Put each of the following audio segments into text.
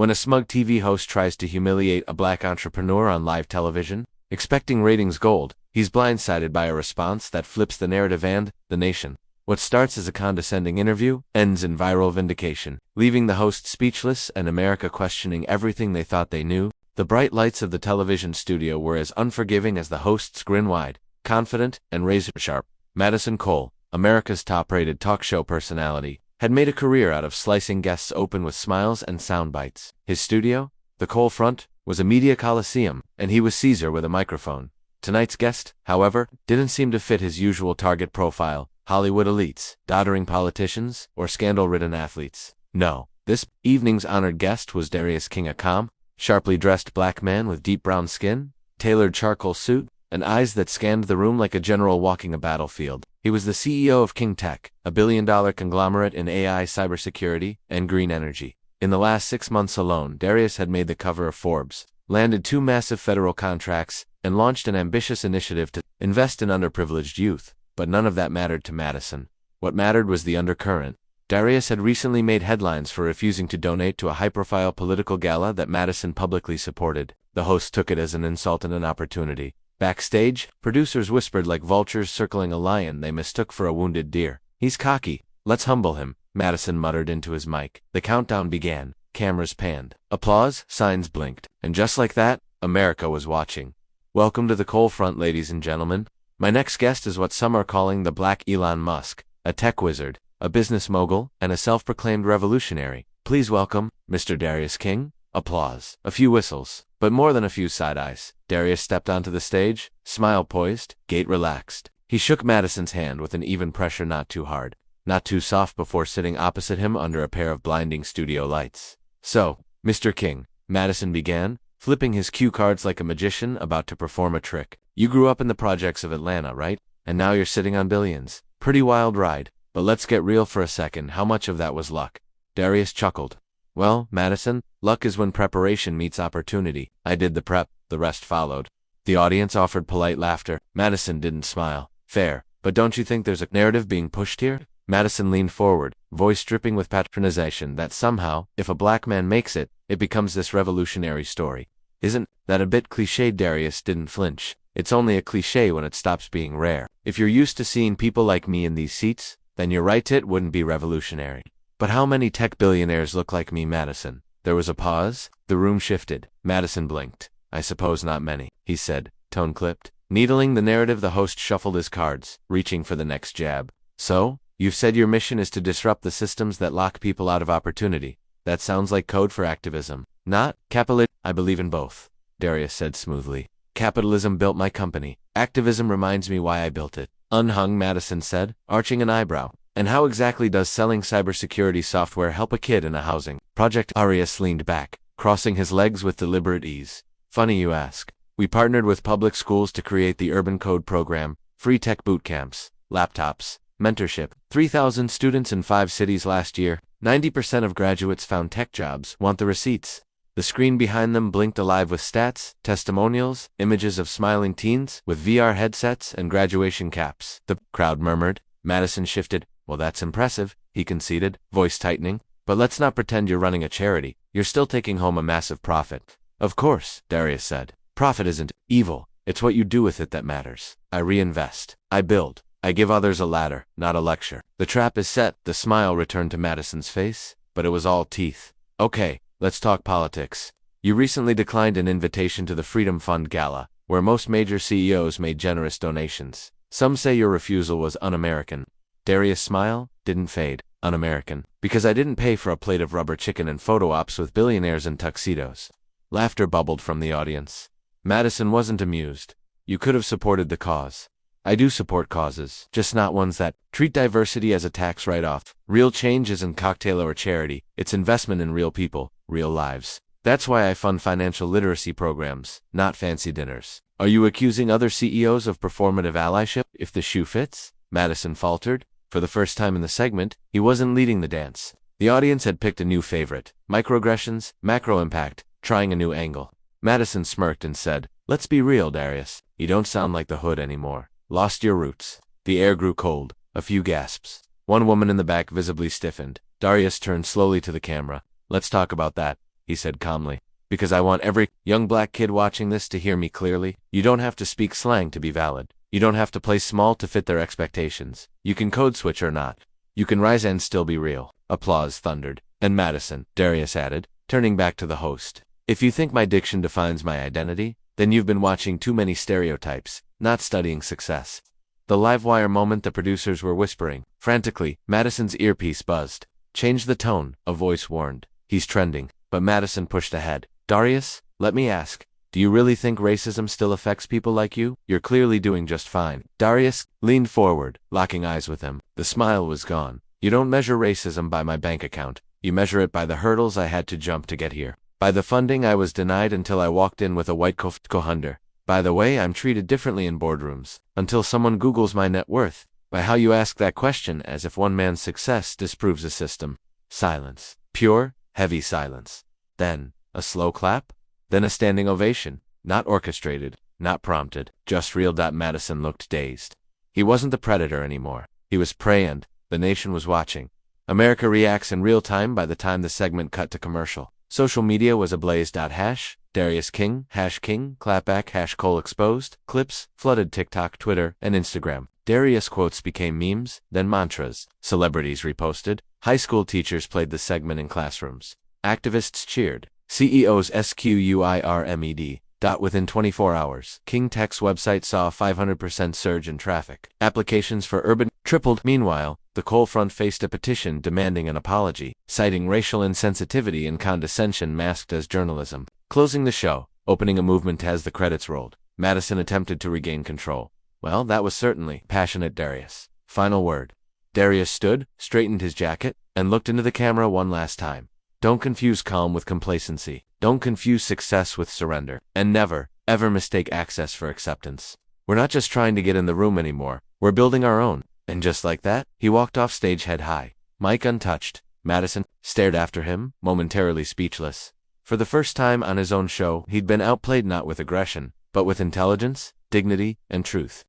When a smug TV host tries to humiliate a black entrepreneur on live television, expecting ratings gold, he's blindsided by a response that flips the narrative and the nation. What starts as a condescending interview ends in viral vindication, leaving the host speechless and America questioning everything they thought they knew. The bright lights of the television studio were as unforgiving as the host's grin wide, confident, and razor-sharp. Madison Cole, America's top-rated talk show personality, had made a career out of slicing guests open with smiles and sound bites. His studio, the Cole Front, was a media coliseum, and he was Caesar with a microphone. Tonight's guest, however, didn't seem to fit his usual target profile: Hollywood elites, doddering politicians, or scandal-ridden athletes. No, this evening's honored guest was Darius King, a calm, sharply dressed black man with deep brown skin, tailored charcoal suit, and eyes that scanned the room like a general walking a battlefield. He was the CEO of King Tech, a billion-dollar conglomerate in AI, cybersecurity, and green energy. In the last 6 months alone, Darius had made the cover of Forbes, landed 2 massive federal contracts, and launched an ambitious initiative to invest in underprivileged youth. But none of that mattered to Madison. What mattered was the undercurrent. Darius had recently made headlines for refusing to donate to a high-profile political gala that Madison publicly supported. The host took it as an insult and an opportunity. Backstage, producers whispered like vultures circling a lion they mistook for a wounded deer. "He's cocky. Let's humble him," Madison muttered into his mic. The countdown began. Cameras panned. Applause, signs blinked. And just like that, America was watching. Welcome to the Cole Front, ladies and gentlemen. My next guest is what some are calling the Black Elon Musk, a tech wizard, a business mogul, and a self-proclaimed revolutionary. Please welcome Mr. Darius King. Applause. A few whistles, but more than a few side-eyes. Darius stepped onto the stage, smile poised, gait relaxed. He shook Madison's hand with an even pressure, not too hard, not too soft, before sitting opposite him under a pair of blinding studio lights. "So, Mr. King," Madison began, flipping his cue cards like a magician about to perform a trick. "You grew up in the projects of Atlanta, right? And now you're sitting on billions. Pretty wild ride. But let's get real for a second. How much of that was luck?" Darius chuckled. "Well, Madison, luck is when preparation meets opportunity. I did the prep, the rest followed." The audience offered polite laughter. Madison didn't smile. "Fair, but don't you think there's a narrative being pushed here?" Madison leaned forward, voice dripping with patronization, that somehow, if a black man makes it, it becomes this revolutionary story. "Isn't that a bit cliché?" Darius didn't flinch. "It's only a cliché when it stops being rare. If you're used to seeing people like me in these seats, then you're right, it wouldn't be revolutionary. But how many tech billionaires look like me, Madison?" There was a pause. The room shifted. Madison blinked. "I suppose not many," he said, tone clipped. Needling the narrative, the host shuffled his cards, reaching for the next jab. "So, you've said your mission is to disrupt the systems that lock people out of opportunity. That sounds like code for activism. Not capitalism." "I believe in both," Darius said smoothly. "Capitalism built my company. Activism reminds me why I built it." "Unhung," Madison said, arching an eyebrow. "And how exactly does selling cybersecurity software help a kid in a housing project?" Darius leaned back, crossing his legs with deliberate ease. "Funny you ask. We partnered with public schools to create the Urban Code program, free tech boot camps, laptops, mentorship. 3,000 students in 5 cities last year. 90% of graduates found tech jobs. Want the receipts?" The screen behind them blinked alive with stats, testimonials, images of smiling teens with VR headsets and graduation caps. The crowd murmured. Madison shifted. "Well, that's impressive," he conceded, voice tightening. "But let's not pretend you're running a charity. You're still taking home a massive profit." "Of course," Darius said. "Profit isn't evil. It's what you do with it that matters. I reinvest. I build. I give others a ladder, not a lecture." "The trap is set." The smile returned to Madison's face, but it was all teeth. "Okay, let's talk politics. You recently declined an invitation to the Freedom Fund Gala, where most major CEOs made generous donations. Some say your refusal was un-American." Darius' smile didn't fade. "Un-American, because I didn't pay for a plate of rubber chicken and photo ops with billionaires in tuxedos." Laughter bubbled from the audience. Madison wasn't amused. "You could have supported the cause." "I do support causes, just not ones that treat diversity as a tax write-off. Real change isn't cocktail or charity. It's investment in real people, real lives. That's why I fund financial literacy programs, not fancy dinners." "Are you accusing other CEOs of performative allyship, if the shoe fits?" Madison faltered. For the first time in the segment, he wasn't leading the dance. The audience had picked a new favorite. Microaggressions, macro impact, trying a new angle. Madison smirked and said, "Let's be real, Darius. You don't sound like the hood anymore. Lost your roots." The air grew cold. A few gasps. One woman in the back visibly stiffened. Darius turned slowly to the camera. "Let's talk about that." he said calmly. Because I want every young black kid watching this to hear me clearly. You don't have to speak slang to be valid. You don't have to play small to fit their expectations. You can code switch or not. You can rise and still be real. Applause thundered. And Madison, Darius added, turning back to the host. If you think my diction defines my identity, then you've been watching too many stereotypes, not studying success. The live-wire moment the producers were whispering. Frantically, Madison's earpiece buzzed. Change the tone, a voice warned. He's trending. But Madison pushed ahead. Darius, let me ask, do you really think racism still affects people like you? You're clearly doing just fine. Darius leaned forward, locking eyes with him. The smile was gone. You don't measure racism by my bank account. You measure it by the hurdles I had to jump to get here. By the funding I was denied until I walked in with a white co-hunder. By the way I'm treated differently in boardrooms. Until someone Googles my net worth. By how you ask that question as if one man's success disproves a system. Silence. Pure, heavy silence. Then, a slow clap? Then a standing ovation. Not orchestrated, not prompted, just real. Madison looked dazed. He wasn't the predator anymore. He was prey and the nation was watching. America reacts in real time by the time the segment cut to commercial. Social media was ablaze. Darius King, #King, Clapback, #Cole exposed, clips, flooded TikTok, Twitter, and Instagram. Darius quotes became memes, then mantras. Celebrities reposted. High school teachers played the segment in classrooms. Activists cheered. CEOs squirmed. Within 24 hours, King Tech's website saw a 500% surge in traffic. Applications for urban tripled. Meanwhile, the Cole front faced a petition demanding an apology, citing racial insensitivity and condescension masked as journalism. Closing the show, opening a movement as the credits rolled, Madison attempted to regain control. Well, that was certainly passionate. Darius. Final word. Darius stood, straightened his jacket, and looked into the camera one last time. Don't confuse calm with complacency. Don't confuse success with surrender. And never, ever mistake access for acceptance. We're not just trying to get in the room anymore. We're building our own. And just like that, he walked off stage head high. Mic untouched. Madison stared after him, momentarily speechless. For the first time on his own show, he'd been outplayed not with aggression, but with intelligence, dignity, and truth.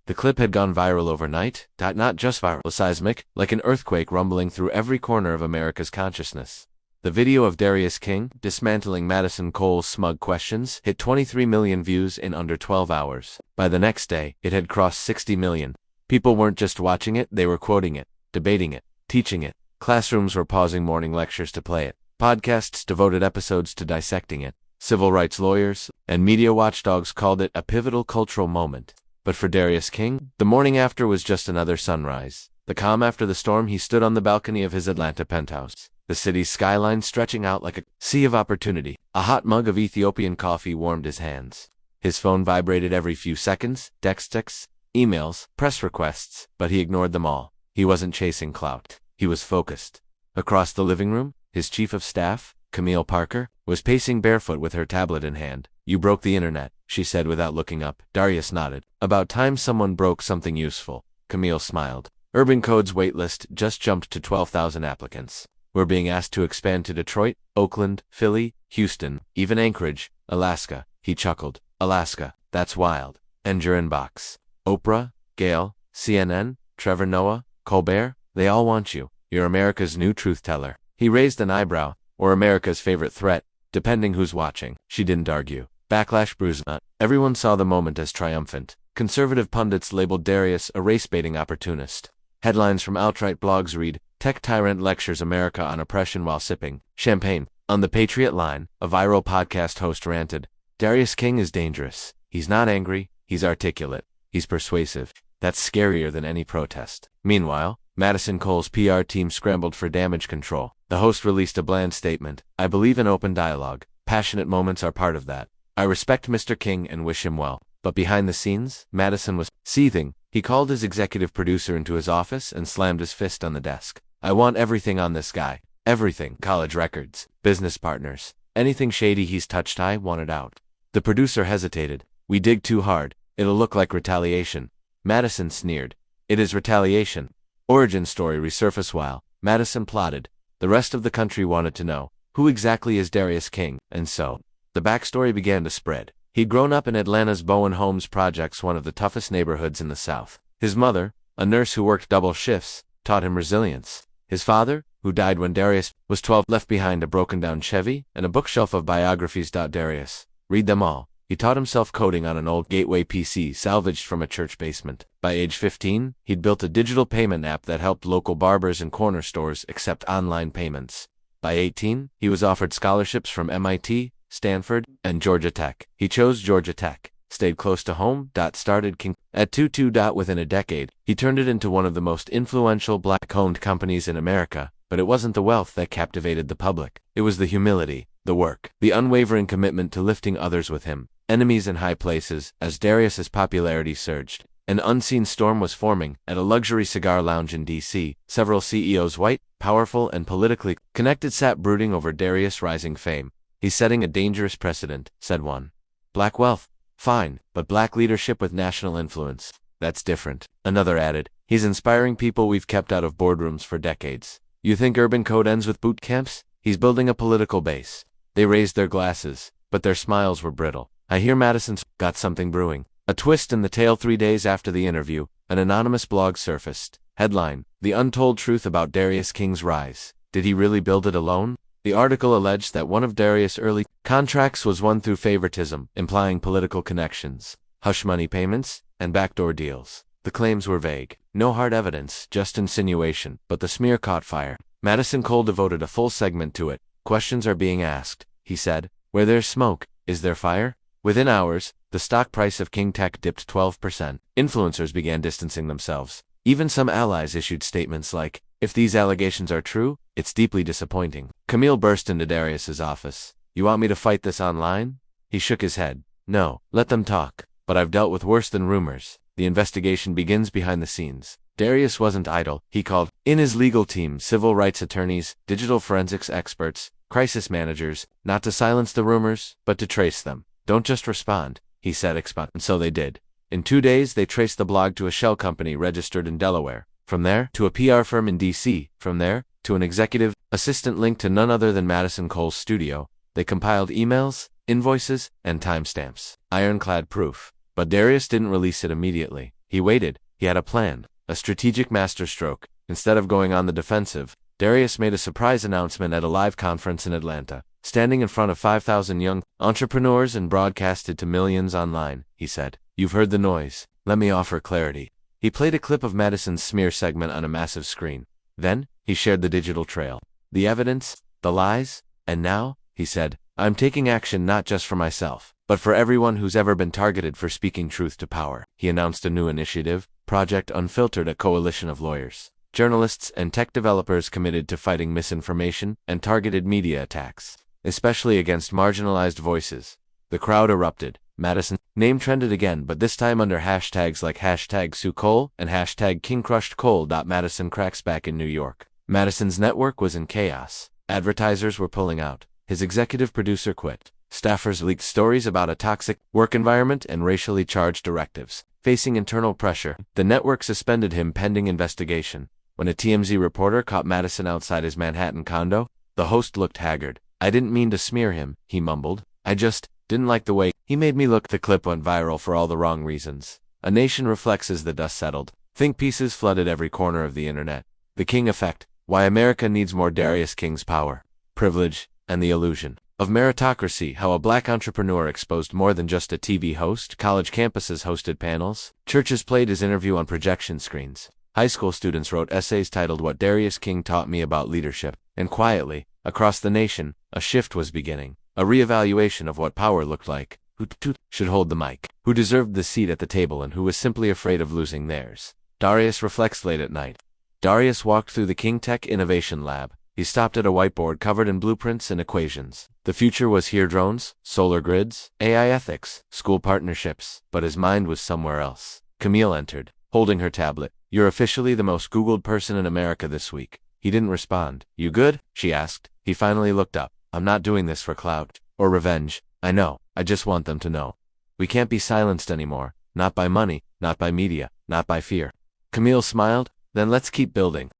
The clip had gone viral overnight, not just viral, seismic, like an earthquake rumbling through every corner of America's consciousness. The video of Darius King dismantling Madison Cole's smug questions hit 23 million views in under 12 hours. By the next day, it had crossed 60 million. People weren't just watching it, they were quoting it, debating it, teaching it. Classrooms were pausing morning lectures to play it. Podcasts devoted episodes to dissecting it. Civil rights lawyers and media watchdogs called it a pivotal cultural moment. But for Darius King, the morning after was just another sunrise. The calm after the storm. He stood on the balcony of his Atlanta penthouse, the city's skyline stretching out like a sea of opportunity. A hot mug of Ethiopian coffee warmed his hands. His phone vibrated every few seconds, texts, emails, press requests, but he ignored them all. He wasn't chasing clout. He was focused. Across the living room, his chief of staff, Camille Parker, was pacing barefoot with her tablet in hand. You broke the internet, she said without looking up. Darius nodded. About time someone broke something useful. Camille smiled. Urban Code's waitlist just jumped to 12,000 applicants. We're being asked to expand to Detroit, Oakland, Philly, Houston, even Anchorage, Alaska. He chuckled. Alaska, that's wild. And your inbox. Oprah, Gayle, CNN, Trevor Noah, Colbert, they all want you. You're America's new truth teller. He raised an eyebrow, or America's favorite threat, depending who's watching. She didn't argue. Backlash bruised. Everyone saw the moment as triumphant. Conservative pundits labeled Darius a race-baiting opportunist. Headlines from outright blogs read, Tech Tyrant Lectures America on Oppression While Sipping Champagne. On the Patriot Line, a viral podcast host ranted, Darius King is dangerous. He's not angry, he's articulate. He's persuasive. That's scarier than any protest. Meanwhile, Madison Cole's PR team scrambled for damage control. The host released a bland statement. I believe in open dialogue. Passionate moments are part of that. I respect Mr. King and wish him well. But behind the scenes, Madison was seething. He called his executive producer into his office and slammed his fist on the desk. I want everything on this guy. Everything. College records, business partners, anything shady he's touched, I want it out. The producer hesitated. We dig too hard. It'll look like retaliation. Madison sneered. It is retaliation. Origin story resurface while Madison plotted. The rest of the country wanted to know, who exactly is Darius King? And so, the backstory began to spread. He'd grown up in Atlanta's Bowen Homes projects, one of the toughest neighborhoods in the South. His mother, a nurse who worked double shifts, taught him resilience. His father, who died when Darius was 12, left behind a broken-down Chevy and a bookshelf of biographies. Darius, read them all. He taught himself coding on an old Gateway PC salvaged from a church basement. By age 15, he'd built a digital payment app that helped local barbers and corner stores accept online payments. By 18, he was offered scholarships from MIT, Stanford, and Georgia Tech. He chose Georgia Tech, stayed close to home. Started King at 22. Within a decade, he turned it into one of the most influential black-owned companies in America. But it wasn't the wealth that captivated the public. It was the humility, the work, the unwavering commitment to lifting others with him. Enemies in high places. As Darius's popularity surged, an unseen storm was forming. At a luxury cigar lounge in D.C., several CEOs, white, powerful, and politically connected, sat brooding over Darius' rising fame. "He's setting a dangerous precedent," said one. "Black wealth? Fine, but black leadership with national influence? That's different," another added. "He's inspiring people we've kept out of boardrooms for decades. You think urban code ends with boot camps? He's building a political base." They raised their glasses, but their smiles were brittle. "I hear Madison's got something brewing." A twist in the tale. 3 days after the interview, an anonymous blog surfaced. Headline: The Untold Truth About Darius King's Rise. Did he really build it alone? The article alleged that one of Darius' early contracts was won through favoritism, implying political connections, hush money payments, and backdoor deals. The claims were vague. No hard evidence, just insinuation, but the smear caught fire. Madison Cole devoted a full segment to it. "Questions are being asked," he said. "Where there's smoke, is there fire?" Within hours, the stock price of King Tech dipped 12%. Influencers began distancing themselves. Even some allies issued statements like, "If these allegations are true, it's deeply disappointing." Camille burst into Darius's office. "You want me to fight this online?" He shook his head. "No, let them talk. But I've dealt with worse than rumors. The investigation begins behind the scenes." Darius wasn't idle. He called in his legal team, civil rights attorneys, digital forensics experts, crisis managers, not to silence the rumors, but to trace them. "Don't just respond," he said. And so they did. In 2 days, they traced the blog to a shell company registered in Delaware. From there, to a PR firm in D.C. From there, to an executive assistant linked to none other than Madison Cole's studio. They compiled emails, invoices, and timestamps. Ironclad proof. But Darius didn't release it immediately. He waited. He had a plan, a strategic masterstroke. Instead of going on the defensive, Darius made a surprise announcement at a live conference in Atlanta. Standing in front of 5,000 young entrepreneurs and broadcasted to millions online, he said, "You've heard the noise. Let me offer clarity." He played a clip of Madison's smear segment on a massive screen. Then, he shared the digital trail. The evidence, the lies, and now, he said, "I'm taking action not just for myself, but for everyone who's ever been targeted for speaking truth to power." He announced a new initiative, Project Unfiltered, a coalition of lawyers, journalists, and tech developers committed to fighting misinformation and targeted media attacks, especially against marginalized voices. The crowd erupted. Madison's name trended again, but this time under hashtags like #SueCole and #KingCrushedCole. Madison cracks back in New York. Madison's network was in chaos. Advertisers were pulling out. His executive producer quit. Staffers leaked stories about a toxic work environment and racially charged directives. Facing internal pressure, the network suspended him pending investigation. When a TMZ reporter caught Madison outside his Manhattan condo, the host looked haggard. "I didn't mean to smear him," he mumbled. "I just didn't like the way he made me look." The clip went viral for all the wrong reasons. A nation reflects as the dust settled. Think pieces flooded every corner of the internet. The King Effect: Why America Needs More Darius King's Power, Privilege, and the Illusion of Meritocracy. How a black entrepreneur exposed more than just a TV host. College campuses hosted panels. Churches played his interview on projection screens. High school students wrote essays titled "What Darius King Taught Me About Leadership." And quietly, across the nation, a shift was beginning. A reevaluation of what power looked like. Who should hold the mic? Who deserved the seat at the table and who was simply afraid of losing theirs? Darius reflects late at night. Darius walked through the King Tech Innovation Lab. He stopped at a whiteboard covered in blueprints and equations. The future was here: drones, solar grids, AI ethics, school partnerships. But his mind was somewhere else. Camille entered, holding her tablet. "You're officially the most Googled person in America this week." He didn't respond. "You good?" she asked. He finally looked up. "I'm not doing this for clout or revenge. I know. I just want them to know. We can't be silenced anymore. Not by money, not by media, not by fear." Camille smiled. "Then let's keep building."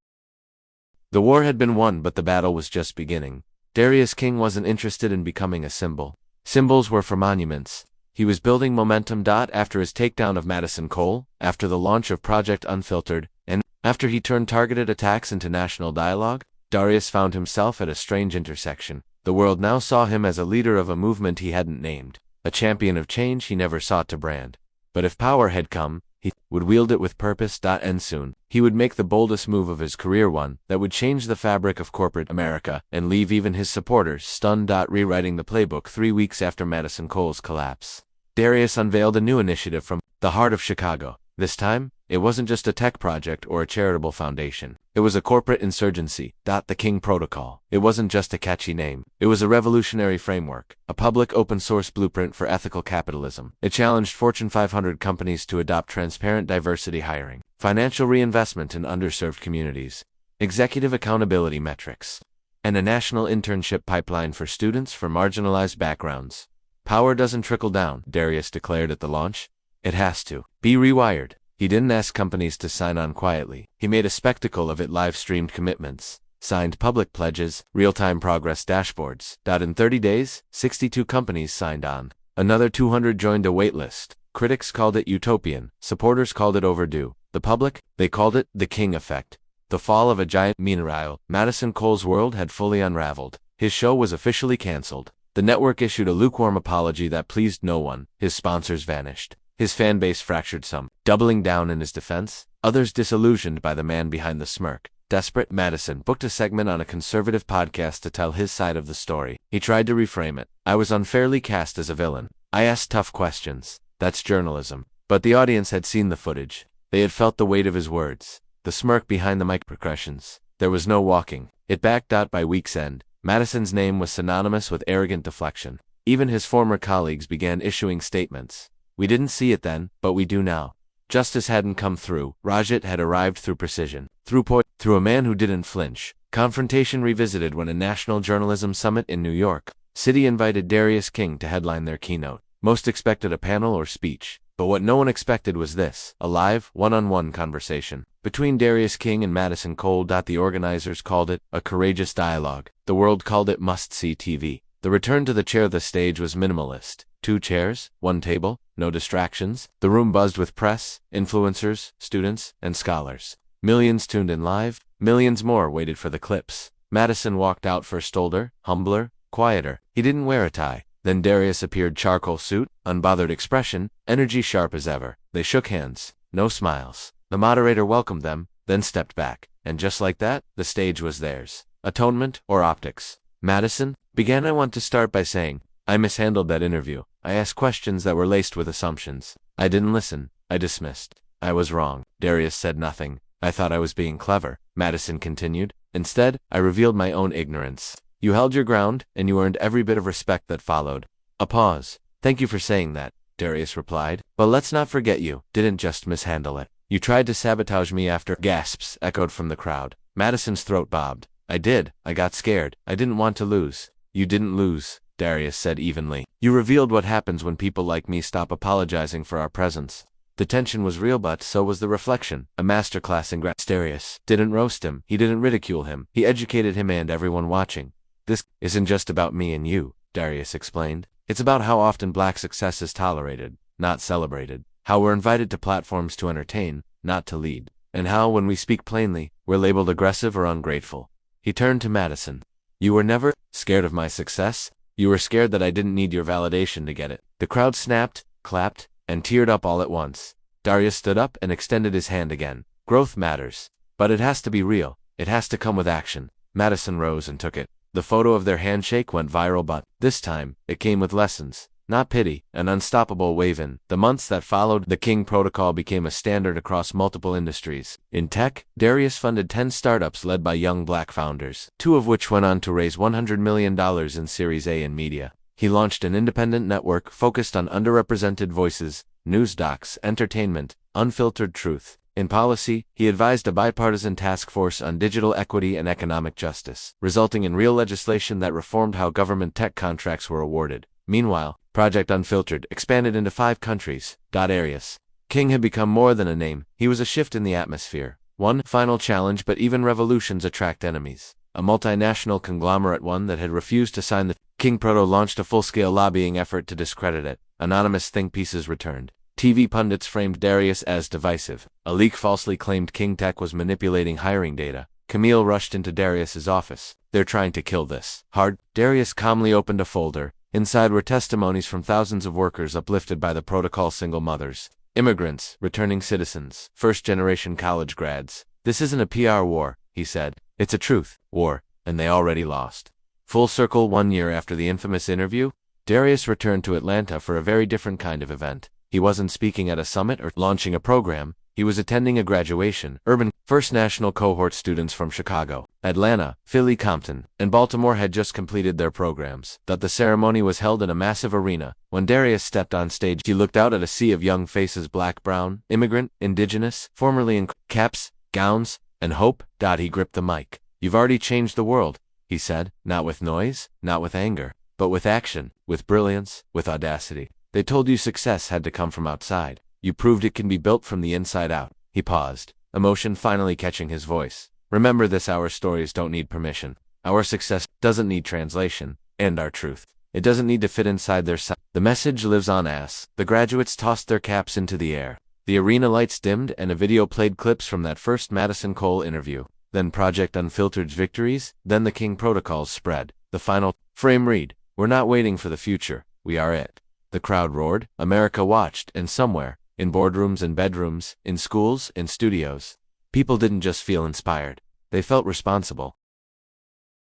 The war had been won, but the battle was just beginning. Darius King wasn't interested in becoming a symbol. Symbols were for monuments. He was building momentum. After his takedown of Madison Cole, after the launch of Project Unfiltered, and after he turned targeted attacks into national dialogue, Darius found himself at a strange intersection. The world now saw him as a leader of a movement he hadn't named, a champion of change he never sought to brand. But if power had come, he would wield it with purpose. And soon, he would make the boldest move of his career, one that would change the fabric of corporate America and leave even his supporters stunned. Rewriting the playbook 3 weeks after Madison Cole's collapse, Darius unveiled a new initiative from the heart of Chicago. This time, it wasn't just a tech project or a charitable foundation. It was a corporate insurgency. The King Protocol. It wasn't just a catchy name. It was a revolutionary framework, a public open-source blueprint for ethical capitalism. It challenged Fortune 500 companies to adopt transparent diversity hiring, financial reinvestment in underserved communities, executive accountability metrics, and a national internship pipeline for students from marginalized backgrounds. Power doesn't trickle down, Darius declared at the launch. It has to be rewired. He didn't ask companies to sign on quietly. He made a spectacle of it, live-streamed commitments, signed public pledges, real-time progress dashboards. In 30 days, 62 companies signed on. Another 200 joined a waitlist. Critics called it utopian. Supporters called it overdue. The public, they called it the King effect. The fall of a giant. Meanwhile, Madison Cole's world had fully unraveled. His show was officially canceled. The network issued a lukewarm apology that pleased no one. His sponsors vanished. His fan base fractured, some doubling down in his defense, others disillusioned by the man behind the smirk. Desperate, Madison booked a segment on a conservative podcast to tell his side of the story. He tried to reframe it. I was unfairly cast as a villain. I asked tough questions. That's journalism. But the audience had seen the footage. They had felt the weight of his words. The smirk behind the mic progressions. There was no walking. It backed out by week's end. Madison's name was synonymous with arrogant deflection. Even his former colleagues began issuing statements. We didn't see it then, but we do now. Justice hadn't come through. Rajat had arrived through precision, through a man who didn't flinch. Confrontation revisited when a national journalism summit in New York City invited Darius King to headline their keynote. Most expected a panel or speech, but what no one expected was this: a live, one-on-one conversation between Darius King and Madison Cole. The organizers called it a courageous dialogue. The world called it must-see TV. The return to the chair of the stage was minimalist. 2 chairs, 1 table, no distractions. The room buzzed with press, influencers, students, and scholars. Millions tuned in live, millions more waited for the clips. Madison walked out first, older, humbler, quieter. He didn't wear a tie. Then Darius appeared, charcoal suit, unbothered expression, energy sharp as ever. They shook hands, no smiles. The moderator welcomed them, then stepped back. And just like that, the stage was theirs. Atonement or optics? Madison began. I want to start by saying, I mishandled that interview. I asked questions that were laced with assumptions. I didn't listen. I dismissed. I was wrong. Darius said nothing. I thought I was being clever, Madison continued. Instead, I revealed my own ignorance. You held your ground, and you earned every bit of respect that followed. A pause. Thank you for saying that, Darius replied. But let's not forget you didn't just mishandle it. You tried to sabotage me after. Gasps echoed from the crowd. Madison's throat bobbed. I did. I got scared. I didn't want to lose. You didn't lose, Darius said evenly. You revealed what happens when people like me stop apologizing for our presence. The tension was real, but so was the reflection. A masterclass in Darius didn't roast him. He didn't ridicule him. He educated him and everyone watching. This isn't just about me and you, Darius explained. It's about how often black success is tolerated, not celebrated. How we're invited to platforms to entertain, not to lead. And how, when we speak plainly, we're labeled aggressive or ungrateful. He turned to Madison. You were never scared of my success. You were scared that I didn't need your validation to get it. The crowd snapped, clapped, and teared up all at once. Darius stood up and extended his hand again. Growth matters. But it has to be real. It has to come with action. Madison rose and took it. The photo of their handshake went viral, but this time, it came with lessons, not pity, an unstoppable wave. In the months that followed, the King Protocol became a standard across multiple industries. In tech, Darius funded 10 startups led by young black founders, 2 of which went on to raise $100 million in Series A in media. He launched an independent network focused on underrepresented voices, news docs, entertainment, unfiltered truth. In policy, he advised a bipartisan task force on digital equity and economic justice, resulting in real legislation that reformed how government tech contracts were awarded. Meanwhile, Project Unfiltered expanded into 5 countries. Areas. King had become more than a name. He was a shift in the atmosphere. One final challenge, but even revolutions attract enemies. A multinational conglomerate, one that had refused to sign the King Proto, launched a full-scale lobbying effort to discredit it. Anonymous think pieces returned. TV pundits framed Darius as divisive. A leak falsely claimed King Tech was manipulating hiring data. Camille rushed into Darius's office. They're trying to kill this. Hard. Darius calmly opened a folder. Inside were testimonies from thousands of workers uplifted by the protocol: single mothers, immigrants, returning citizens, first-generation college grads. This isn't a PR war, he said. It's a truth war, and they already lost. Full circle 1 year after the infamous interview, Darius returned to Atlanta for a very different kind of event. He wasn't speaking at a summit or launching a program. He was attending a graduation. Urban First National Cohort students from Chicago, Atlanta, Philly, Compton, and Baltimore had just completed their programs. The ceremony was held in a massive arena. When Darius stepped on stage, he looked out at a sea of young faces: black, brown, immigrant, indigenous, formerly in caps, gowns, and hope. He gripped the mic. "You've already changed the world," he said, not with noise, not with anger, but with action, with brilliance, with audacity. "They told you success had to come from outside. You proved it can be built from the inside out." He paused, emotion finally catching his voice. "Remember this: our stories don't need permission. Our success doesn't need translation. And our truth, it doesn't need to fit inside their side. The message lives on." The graduates tossed their caps into the air. The arena lights dimmed and a video played clips from that first Madison Cole interview. Then Project Unfiltered's victories, then the King protocols spread. The final frame read, "We're not waiting for the future, we are it." The crowd roared, America watched, and somewhere, in boardrooms and bedrooms, in schools, in studios, people didn't just feel inspired. They felt responsible.